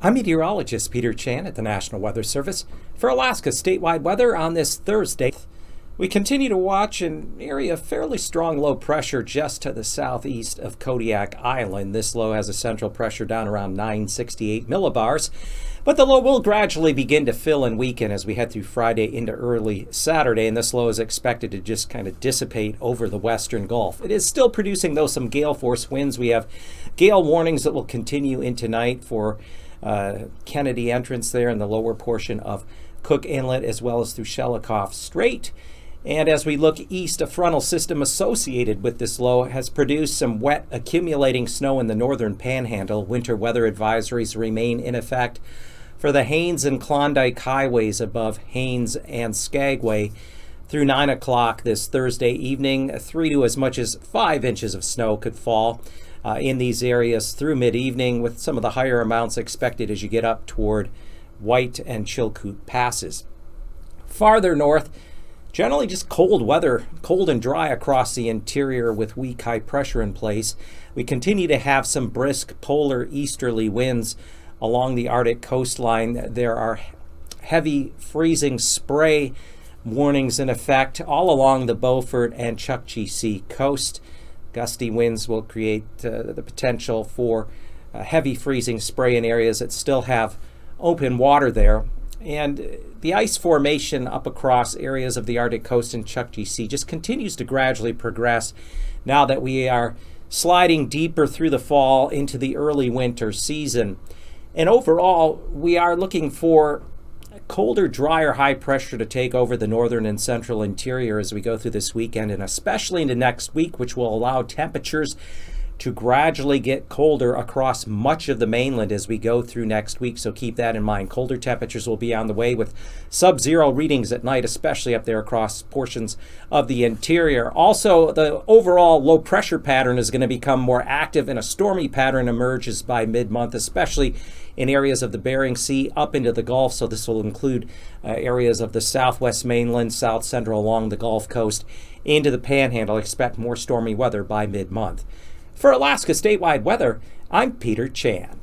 I'm meteorologist Peter Chan at the National Weather Service for Alaska statewide weather on this Thursday. We continue to watch an area of fairly strong low pressure just to the southeast of Kodiak Island. This low has a central pressure down around 968 millibars, but the low will gradually begin to fill and weaken as we head through Friday into early Saturday, and this low is expected to just kind of dissipate over the western Gulf. It is still producing, though, some gale force winds. We have gale warnings that will continue into night for Kennedy entrance there in the lower portion of Cook Inlet, as well as through Shelikof Strait. And as we look east, a frontal system associated with this low has produced some wet accumulating snow in the northern panhandle. Winter weather advisories remain in effect for the Haines and Klondike highways above Haines and Skagway through 9 o'clock this Thursday evening. 3 to as much as 5 inches of snow could fall in these areas through mid-evening, with some of the higher amounts expected as you get up toward White and Chilkoot passes. Farther north, generally just cold weather, cold and dry across the interior with weak high pressure in place. We continue to have some brisk polar easterly winds along the Arctic coastline. There are heavy freezing spray warnings in effect all along the Beaufort and Chukchi Sea coast. Gusty winds will create the potential for heavy freezing spray in areas that still have open water there. And the ice formation up across areas of the Arctic coast and Chukchi Sea just continues to gradually progress now that we are sliding deeper through the fall into the early winter season. And overall, we are looking for colder, drier high pressure to take over the northern and central interior as we go through this weekend, and especially into next week, which will allow temperatures to gradually get colder across much of the mainland as we go through next week. So keep that in mind. Colder temperatures will be on the way with sub-zero readings at night, especially up there across portions of the interior. Also, the overall low pressure pattern is going to become more active, and a stormy pattern emerges by mid-month, especially in areas of the Bering Sea up into the Gulf. So this will include areas of the southwest mainland, south central along the Gulf Coast into the Panhandle. Expect more stormy weather by mid-month. For Alaska statewide weather, I'm Peter Chan.